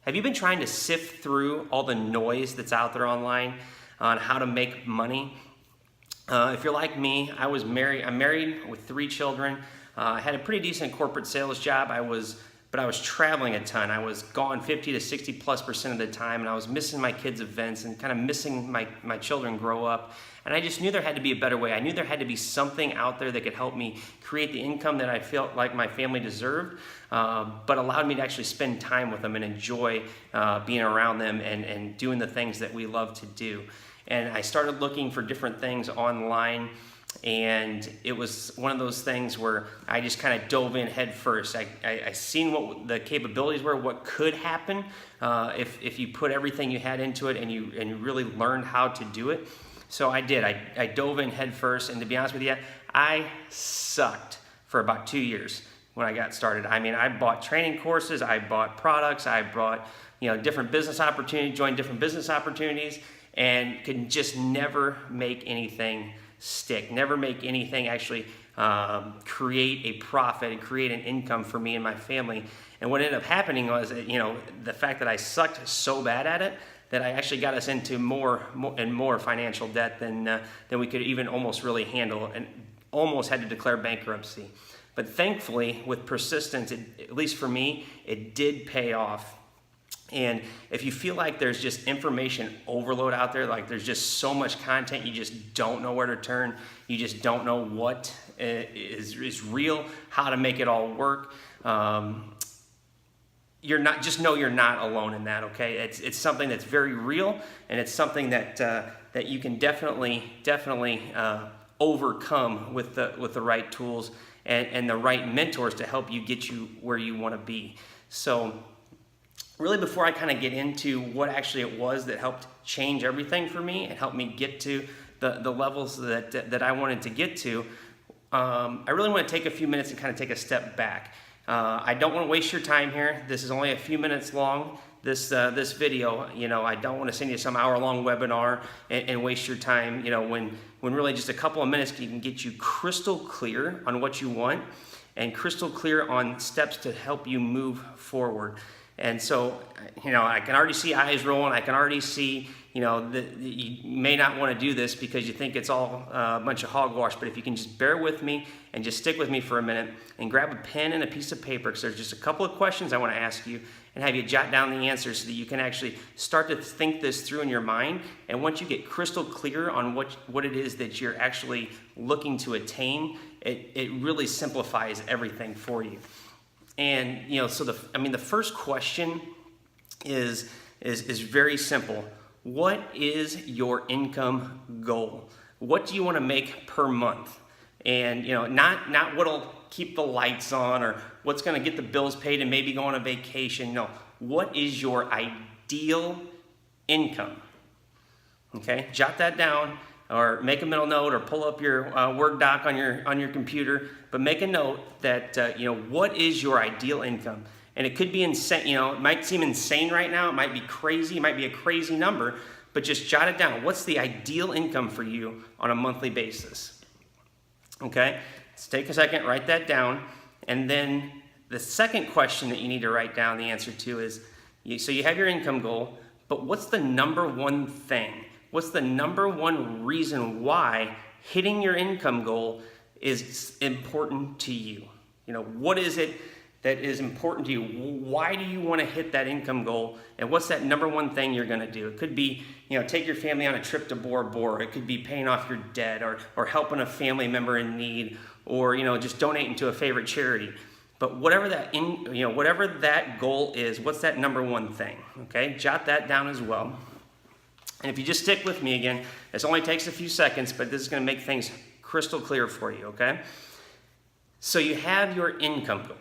Have you been trying to sift through all the noise that's out there online on how to make money? If you're like me, I'm married with 3 children. I had a pretty decent corporate sales job. But I was traveling a ton. I was gone 50 to 60+% of the time, and I was missing my kids' events and kind of missing my children grow up. And I just knew there had to be a better way. I knew there had to be something out there that could help me create the income that I felt like my family deserved, but allowed me to actually spend time with them and enjoy being around them and doing the things that we love to do. And I started looking for different things online, and it was one of those things where I just kind of dove in head first. I seen what the capabilities were, what could happen if you put everything you had into it and you really learned how to do it. So I did. I dove in head first, and to be honest with you, I sucked for about 2 years when I got started. I mean, I bought training courses, I bought products, I bought different business opportunities, joined different business opportunities, and could just never make anything stick, never make anything actually create a profit and create an income for me and my family. And what ended up happening was, the fact that I sucked so bad at it that I actually got us into more financial debt than we could even almost really handle, and almost had to declare bankruptcy. But thankfully, with persistence, at least for me, it did pay off. And if you feel like there's just information overload out there, like there's just so much content, you just don't know where to turn, you just don't know what is real, how to make it all work, you're not alone in that, okay? It's something that's very real, and it's something that you can definitely overcome with the right tools and the right mentors to help you get you where you want to be. So really, before I kind of get into what actually it was that helped change everything for me and help me get to the levels that I wanted to get to, I really want to take a few minutes and kind of take a step back. I don't want to waste your time here. This is only a few minutes long, this video. I don't want to send you some hour-long webinar and waste your time, when really just a couple of minutes can get you crystal clear on what you want and crystal clear on steps to help you move forward. And so, I can already see eyes rolling. I can already see, that you may not want to do this because you think it's all a bunch of hogwash. But if you can just bear with me and just stick with me for a minute and grab a pen and a piece of paper, because there's just a couple of questions I want to ask you and have you jot down the answers so that you can actually start to think this through in your mind. And once you get crystal clear on what it is that you're actually looking to attain, it really simplifies everything for you. And so the first question is very simple. What is your income goal? What do you want to make per month? And not what'll keep the lights on or what's going to get the bills paid and maybe go on a vacation. No, what is your ideal income? Okay, jot that down, or make a mental note, or pull up your Word doc on your computer. But make a note that what is your ideal income? And it could be insane. It might seem insane right now. It might be crazy. It might be a crazy number. But just jot it down. What's the ideal income for you on a monthly basis? Okay. Let's take a second. Write that down. And then the second question that you need to write down the answer to is: so you have your income goal, but what's the number one thing? What's the number one reason why hitting your income goal is important to you? What is it that is important to you? Why do you want to hit that income goal? And what's that number one thing you're going to do? It could be, take your family on a trip to Bora Bora. It could be paying off your debt or helping a family member in need, or, just donating to a favorite charity. But whatever that goal is, what's that number one thing? Okay, jot that down as well. And if you just stick with me again, this only takes a few seconds, but this is going to make things crystal clear for you, okay? So you have your income goal,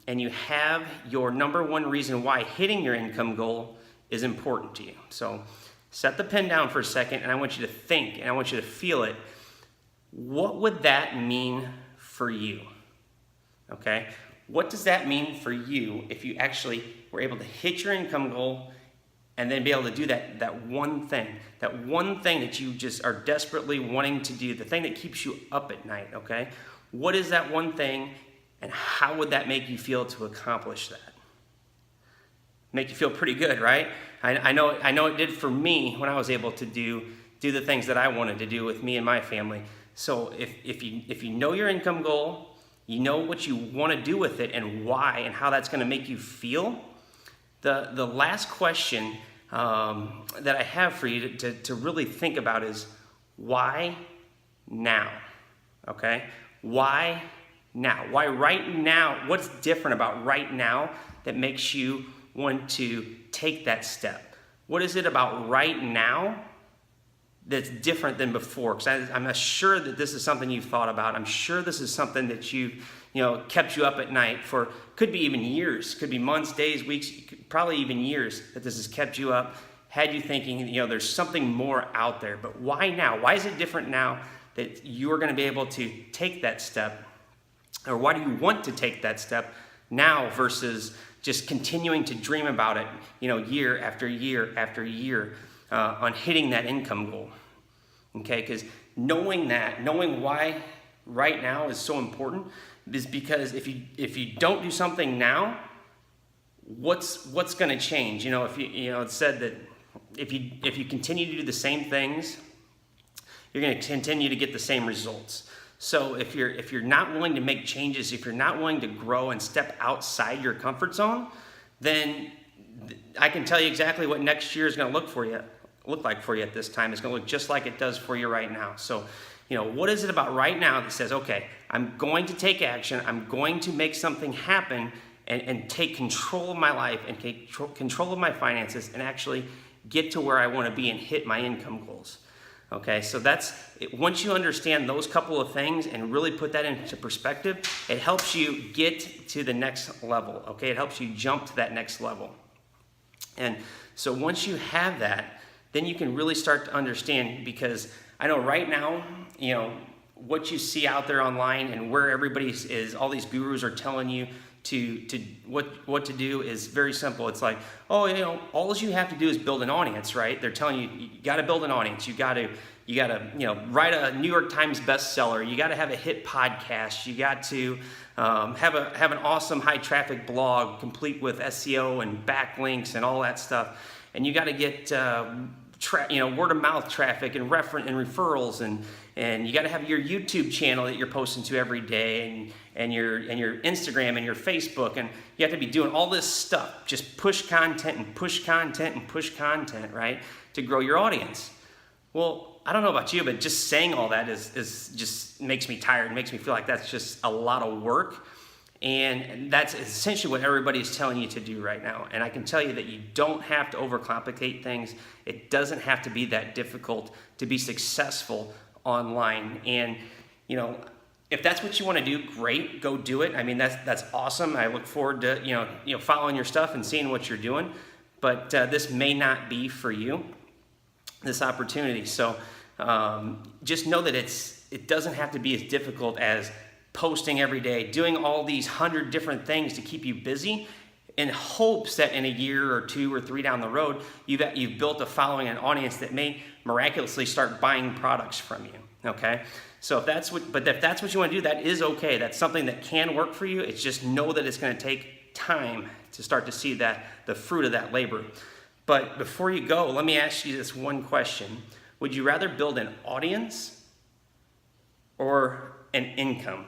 and you have your number one reason why hitting your income goal is important to you. So set the pen down for a second, and I want you to think, and I want you to feel it. What would that mean for you? Okay? What does that mean for you if you actually were able to hit your income goal and then be able to do that one thing that you just are desperately wanting to do, the thing that keeps you up at night, okay? What is that one thing, and how would that make you feel to accomplish that? Make you feel pretty good, right? I know it did for me when I was able to do the things that I wanted to do with me and my family. So if you know your income goal, you know what you want to do with it and why and how that's going to make you feel. The last question that I have for you to really think about is, why now? Okay? Why now? Why right now? What's different about right now that makes you want to take that step? What is it about right now that's different than before? Because I'm sure that this is something you've thought about. I'm sure this is something that kept you up at night for, could be even years, could be months, days, weeks, probably even years, that this has kept you up, had you thinking, there's something more out there. But why now? Why is it different now that you're going to be able to take that step? Or why do you want to take that step now versus just continuing to dream about it, year after year after year on hitting that income goal? Okay, because knowing why right now is so important is because if you don't do something now, what's going to change? It's said that if you continue to do the same things, you're going to continue to get the same results. So if you're not willing to make changes, if you're not willing to grow and step outside your comfort zone, then I can tell you exactly what next year is going to look like for you at this time. It's going to look just like it does for you right now. So, what is it about right now that says, okay, I'm going to take action, I'm going to make something happen and take control of my life and take control of my finances and actually get to where I want to be and hit my income goals. Okay, so that's it. Once you understand those couple of things and really put that into perspective, it helps you get to the next level. Okay, it helps you jump to that next level. And so once you have that, then you can really start to understand, because I know right now, what you see out there online and where everybody is, all these gurus are telling you to what to do is very simple. It's like, all you have to do is build an audience, right? They're telling you got to build an audience. You got to write a New York Times bestseller. You got to have a hit podcast. You got to have an awesome high traffic blog complete with SEO and backlinks and all that stuff. And you got to get word of mouth traffic and referrals, and you got to have your YouTube channel that you're posting to every day, and your Instagram and your Facebook, and you have to be doing all this stuff, just push content and push content and push content, right, to grow your audience. Well, I don't know about you, but just saying all that is just makes me tired, makes me feel like that's just a lot of work. And that's essentially what everybody's telling you to do right now. And I can tell you that you don't have to overcomplicate things. It doesn't have to be that difficult to be successful online. And, if that's what you want to do, great, go do it. I mean, that's awesome. I look forward to, following your stuff and seeing what you're doing. But this may not be for you, this opportunity. So just know that it doesn't have to be as difficult as posting every day, doing all these 100 different things to keep you busy in hopes that in a year or 2 or 3 down the road, you've built a following and audience that may miraculously start buying products from you, okay? So if that's what you want to do, that is okay. That's something that can work for you. It's just know that it's going to take time to start to see the fruit of that labor. But before you go, let me ask you this one question. Would you rather build an audience or an income?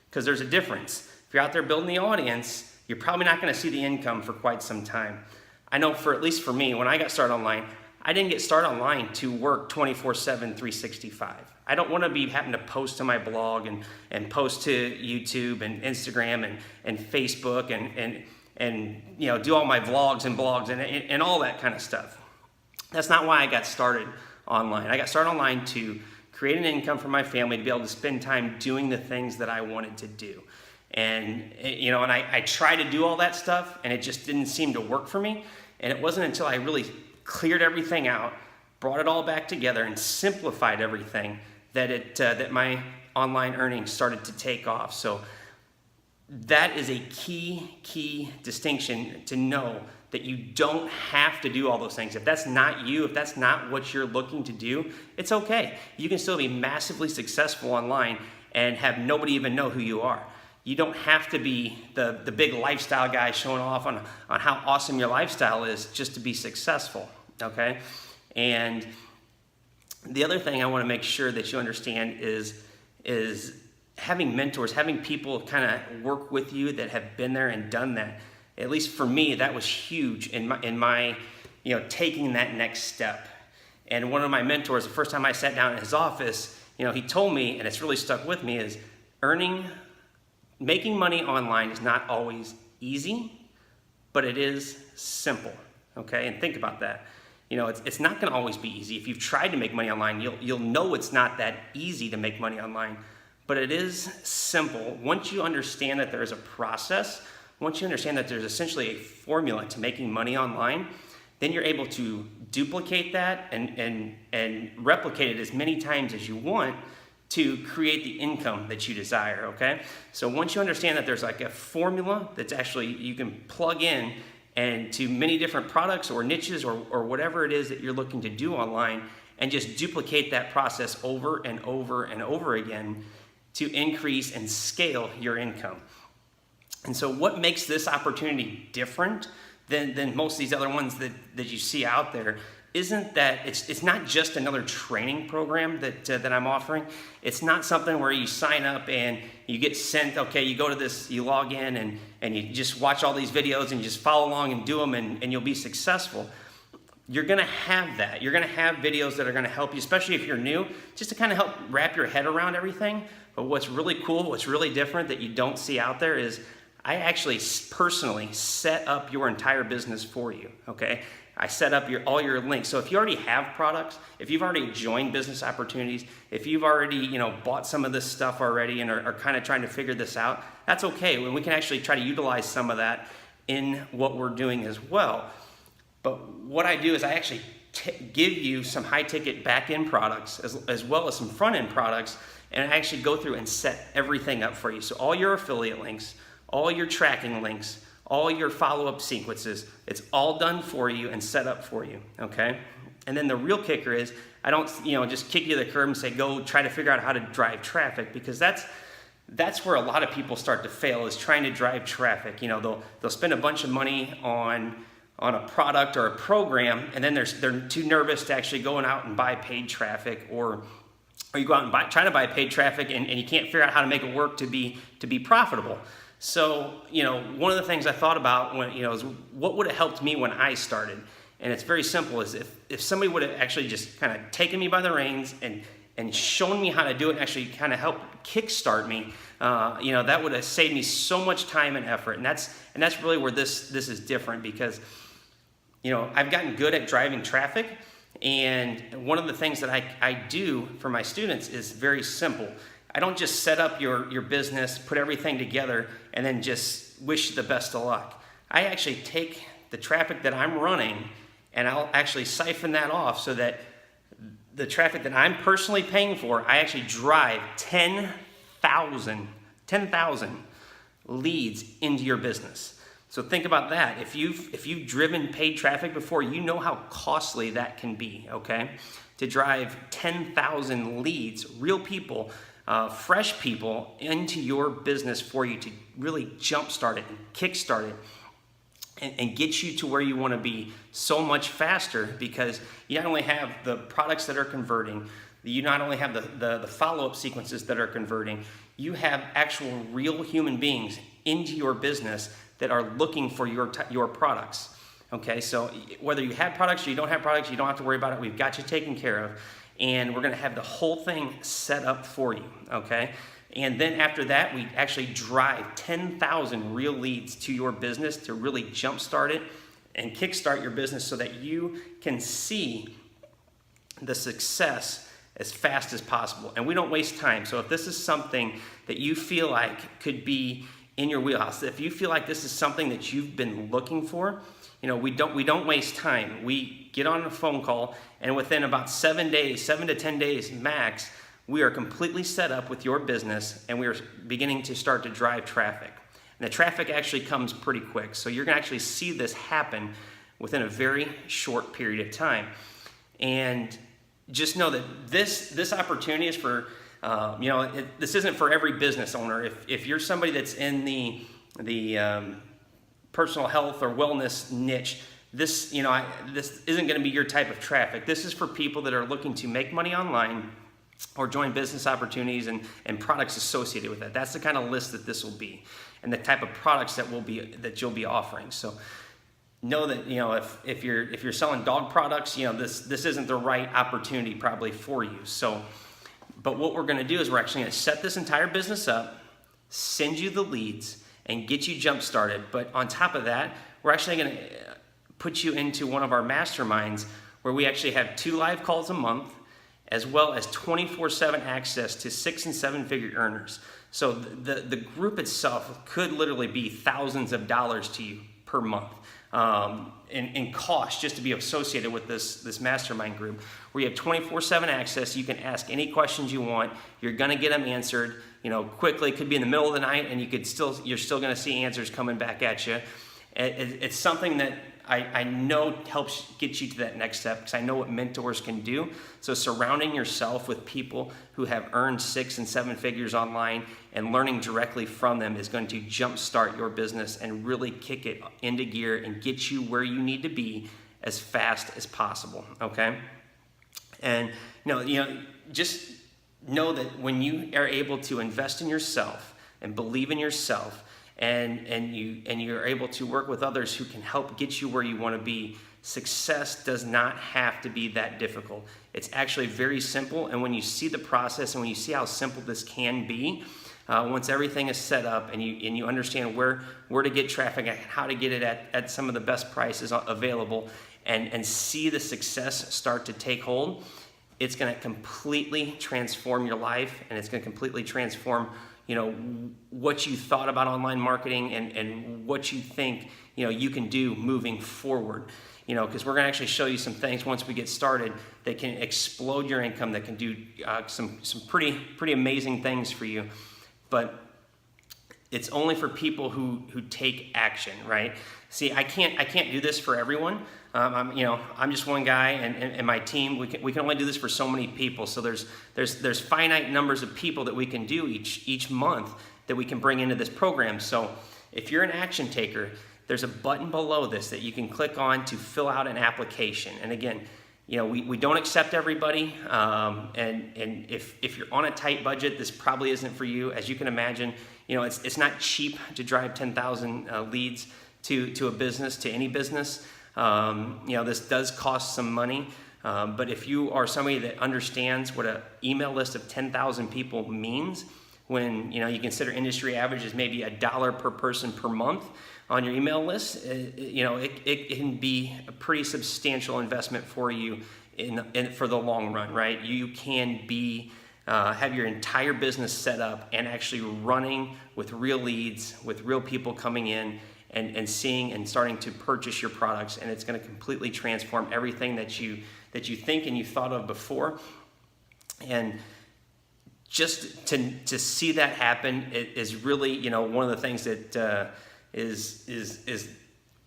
Because there's a difference. If you're out there building the audience, you're probably not going to see the income for quite some time. I know at least for me, when I got started online, I didn't get started online to work 24/7, 365. I don't want to be having to post to my blog and post to YouTube and Instagram and Facebook and do all my vlogs and blogs and all that kind of stuff. That's not why I got started online. I got started online to create an income for my family, to be able to spend time doing the things that I wanted to do. And I tried to do all that stuff, and it just didn't seem to work for me. And it wasn't until I really cleared everything out, brought it all back together, and simplified everything that my online earnings started to take off. So that is a key distinction, to know that you don't have to do all those things. If that's not you, if that's not what you're looking to do, it's okay. You can still be massively successful online and have nobody even know who you are. You don't have to be the big lifestyle guy showing off on how awesome your lifestyle is just to be successful, okay? And the other thing I want to make sure that you understand is having mentors, having people kind of work with you that have been there and done that. At least for me, that was huge in my taking that next step. And one of my mentors, the first time I sat down in his office, he told me, and it's really stuck with me, is making money online is not always easy, but it is simple, okay? And think about that. It's not gonna always be easy. If you've tried to make money online, you'll know it's not that easy to make money online, but it is simple. Once you understand that there's a process, once you understand that there's essentially a formula to making money online, then you're able to duplicate that and replicate it as many times as you want to create the income that you desire, okay? So once you understand that there's like a formula that's actually, you can plug in and to many different products or niches or whatever it is that you're looking to do online, and just duplicate that process over and over and over again to increase and scale your income. And so what makes this opportunity different than most of these other ones that you see out there isn't that it's not just another training program that I'm offering. It's not something where you sign up and you get sent, okay, you go to this, you log in and you just watch all these videos and you just follow along and do them and you'll be successful. You're gonna have that. You're gonna have videos that are gonna help you, especially if you're new, just to kind of help wrap your head around everything. But what's really cool, what's really different that you don't see out there is I actually personally set up your entire business for you, okay? I set up all your links. So if you already have products, if you've already joined business opportunities, if you've already bought some of this stuff already and are kind of trying to figure this out, that's okay. When we can actually try to utilize some of that in what we're doing as well. But what I do is I actually give you some high ticket back end products as well as some front end products, and I actually go through and set everything up for you. So all your affiliate links, all your tracking links, all your follow-up sequences, it's all done for you and set up for you, okay? And then the real kicker is, I don't just kick you to the curb and say, go try to figure out how to drive traffic, because that's where a lot of people start to fail, is trying to drive traffic. They'll spend a bunch of money on a product or a program, and then they're too nervous to actually going out and buy paid traffic, or you go out and try to buy paid traffic and you can't figure out how to make it work to be profitable. So, one of the things I thought about is what would have helped me when I started? And it's very simple, is if somebody would have actually just kind of taken me by the reins and shown me how to do it and actually kind of help kickstart me, that would have saved me so much time and effort. And that's really where this is different, because, I've gotten good at driving traffic. And one of the things that I do for my students is very simple. I don't just set up your business, put everything together, and then just wish you the best of luck. I actually take the traffic that I'm running and I'll actually siphon that off so that the traffic that I'm personally paying for, I actually drive 10,000 leads into your business. So think about that. If you've driven paid traffic before, you know how costly that can be, okay? To drive 10,000 leads, real people, fresh people into your business for you to really jumpstart it and kickstart it and get you to where you want to be so much faster, because you not only have the products that are converting, you not only have the follow-up sequences that are converting, you have actual real human beings into your business that are looking for your products. Okay, so whether you have products or you don't have products, you don't have to worry about it. We've got you taken care of. And we're gonna have the whole thing set up for you, okay? And then after that, we actually drive 10,000 real leads to your business to really jumpstart it and kickstart your business so that you can see the success as fast as possible. And we don't waste time. So if this is something that you feel like could be in your wheelhouse, if you feel like this is something that you've been looking for, we don't waste time. We get on a phone call, and within about 7 to 10 days max, we are completely set up with your business, and we are beginning to start to drive traffic. And the traffic actually comes pretty quick. So you're gonna actually see this happen within a very short period of time. And just know that this opportunity is for This isn't for every business owner. If you're somebody that's in the personal health or wellness niche, this isn't going to be your type of traffic. This is for people that are looking to make money online or join business opportunities and products associated with that. That's the kind of list that this will be, and the type of products that you'll be offering. So know that if you're selling dog products, this isn't the right opportunity probably for you. So, but what we're going to do is we're actually going to set this entire business up, send you the leads, and get you jump started. But on top of that, we're actually going to put you into one of our masterminds where we actually have 2 live calls a month, as well as 24/7 access to 6 and 7 figure earners. So the group itself could literally be thousands of dollars to you per month in cost just to be associated with this mastermind group, where you have 24/7 access. You can ask any questions you want. You're going to get them answered quickly. It could be in the middle of the night, and you're still going to see answers coming back at you. It's something that I know helps get you to that next step, because I know what mentors can do. So surrounding yourself with people who have earned 6 and 7 figures online and learning directly from them is going to jumpstart your business and really kick it into gear and get you where you need to be as fast as possible. Okay, and just know that when you are able to invest in yourself and believe in yourself, and you're able to work with others who can help get you where you want to be, success does not have to be that difficult. It's actually very simple, and when you see the process and when you see how simple this can be, once everything is set up and you understand where to get traffic and how to get it at some of the best prices available, and see the success start to take hold, it's going to completely transform your life, and it's going to completely transform what you thought about online marketing and what you think you can do moving forward. Because we're going to actually show you some things once we get started that can explode your income, that can do some pretty amazing things for you. But it's only for people who take action, right? See, I can't do this for everyone. I'm just one guy, and my team. We can only do this for so many people. So there's finite numbers of people that we can do each month that we can bring into this program. So if you're an action taker, there's a button below this that you can click on to fill out an application. And again, we don't accept everybody. And if you're on a tight budget, this probably isn't for you. As you can imagine, it's not cheap to drive 10,000 leads to a business, to any business. This does cost some money, but if you are somebody that understands what an email list of 10,000 people means, when you consider industry average is maybe $1 per person per month on your email list, it can be a pretty substantial investment for you for the long run, right? You can have your entire business set up and actually running with real leads, with real people coming in and seeing and starting to purchase your products, and it's going to completely transform everything that you think and you thought of before. And just to see that happen is really one of the things that is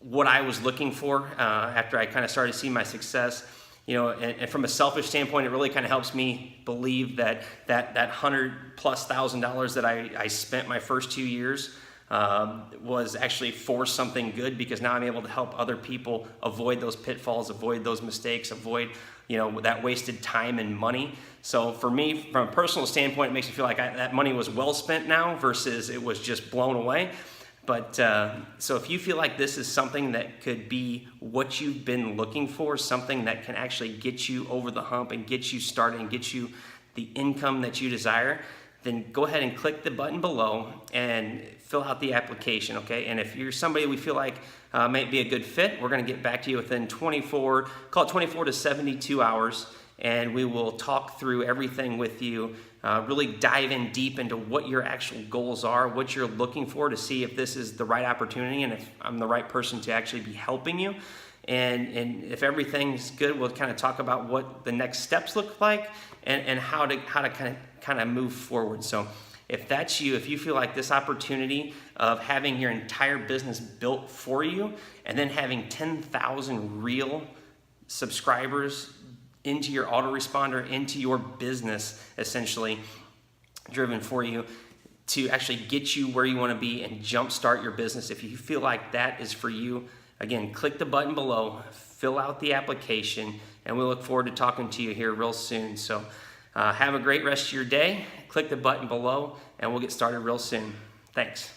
what I was looking for after I kind of started seeing my success. And from a selfish standpoint, it really kind of helps me believe that $100,000+ that I spent my first 2 years was actually for something good, because now I'm able to help other people avoid those pitfalls, avoid those mistakes, avoid that wasted time and money. So for me, from a personal standpoint, it makes me feel like that money was well spent now versus it was just blown away. But so if you feel like this is something that could be what you've been looking for, something that can actually get you over the hump and get you started and get you the income that you desire, then go ahead and click the button below and fill out the application, okay? And if you're somebody we feel like might be a good fit, we're going to get back to you within 24 to 72 hours, and we will talk through everything with you, really dive in deep into what your actual goals are, what you're looking for, to see if this is the right opportunity and if I'm the right person to actually be helping you. And if everything's good, we'll kind of talk about what the next steps look like and how to kind of move forward. So if that's you, if you feel like this opportunity of having your entire business built for you and then having 10,000 real subscribers into your autoresponder, into your business, essentially, driven for you to actually get you where you want to be and jumpstart your business. If you feel like that is for you, again, click the button below, fill out the application, and we look forward to talking to you here real soon. So have a great rest of your day. Click the button below, and we'll get started real soon. Thanks.